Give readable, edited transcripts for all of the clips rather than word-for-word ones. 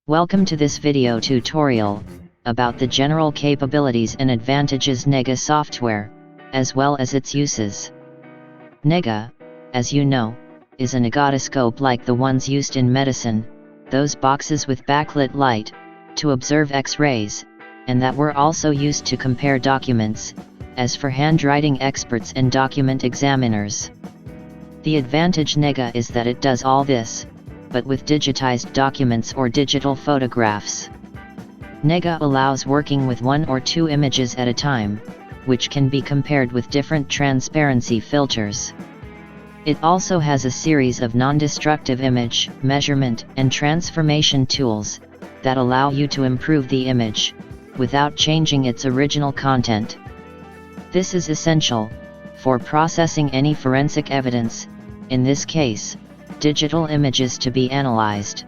Welcome to this video tutorial about the general capabilities and advantages NEGA software, as well as its uses. NEGA, as you know, is a negatoscope like the ones used in medicine, those boxes with backlit light, to observe X-rays, and that were also used to compare documents, as for handwriting experts and document examiners. The advantage NEGA is that it does all this, but with digitized documents or digital photographs. NEGA allows working with one or two images at a time, which can be compared with different transparency filters. It also has a series of non-destructive image, measurement, and transformation tools, that allow you to improve the image, without changing its original content. This is essential, for processing any forensic evidence, in this case, digital images to be analyzed.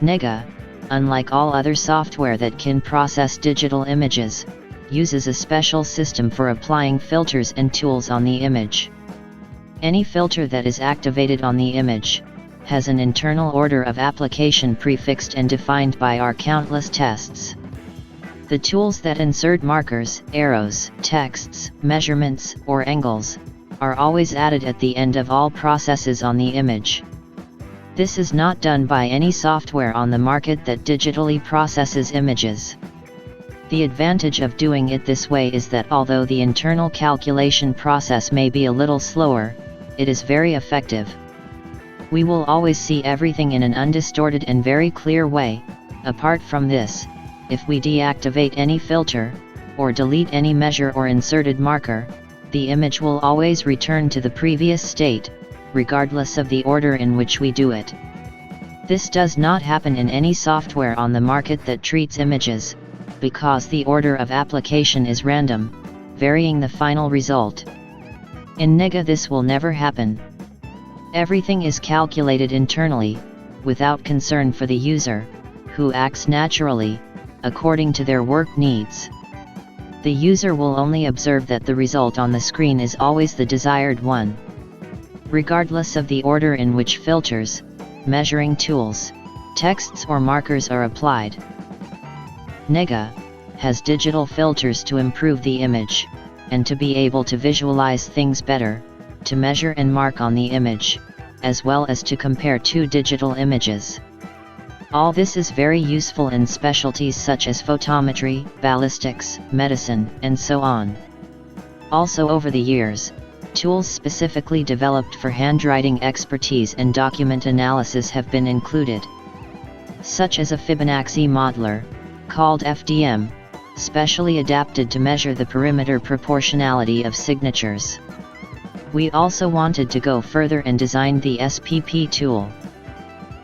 NEGA, unlike all other software that can process digital images, uses a special system for applying filters and tools on the image. Any filter that is activated on the image has an internal order of application prefixed and defined by our countless tests. The tools that insert markers, arrows, texts, measurements, or angles are always added at the end of all processes on the image. This is not done by any software on the market that digitally processes images. The advantage of doing it this way is that although the internal calculation process may be a little slower, it is very effective. We will always see everything in an undistorted and very clear way. Apart from this, if we deactivate any filter, or delete any measure or inserted marker, the image will always return to the previous state, regardless of the order in which we do it. This does not happen in any software on the market that treats images, because the order of application is random, varying the final result. In NEGA this will never happen. Everything is calculated internally, without concern for the user, who acts naturally, according to their work needs. The user will only observe that the result on the screen is always the desired one, regardless of the order in which filters, measuring tools, texts or markers are applied. NEGA has digital filters to improve the image, and to be able to visualize things better, to measure and mark on the image, as well as to compare two digital images. All this is very useful in specialties such as photometry, ballistics, medicine, and so on. Also over the years, tools specifically developed for handwriting expertise and document analysis have been included, such as a Fibonacci modeler, called FDM, specially adapted to measure the perimeter proportionality of signatures. We also wanted to go further and designed the SPP tool.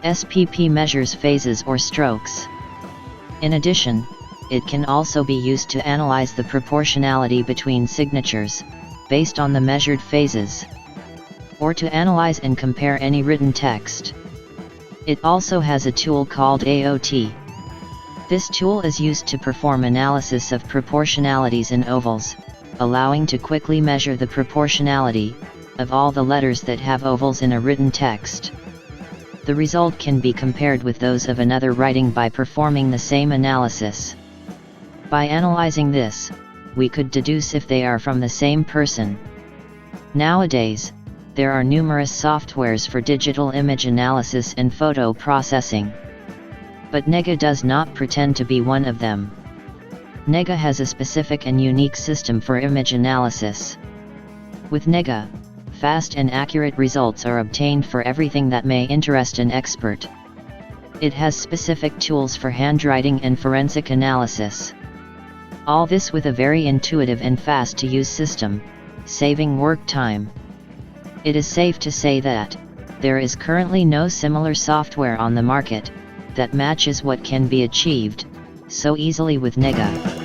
SPP measures phases or strokes. In addition, it can also be used to analyze the proportionality between signatures, based on the measured phases, or to analyze and compare any written text. It also has a tool called AOT. This tool is used to perform analysis of proportionalities in ovals, allowing to quickly measure the proportionality of all the letters that have ovals in a written text. The result can be compared with those of another writing by performing the same analysis. By analyzing this, we could deduce if they are from the same person. Nowadays, there are numerous softwares for digital image analysis and photo processing. But NEGA does not pretend to be one of them. NEGA has a specific and unique system for image analysis. With NEGA, fast and accurate results are obtained for everything that may interest an expert. It has specific tools for handwriting and forensic analysis. All this with a very intuitive and fast-to-use system, saving work time. It is safe to say that there is currently no similar software on the market that matches what can be achieved so easily with NEGA.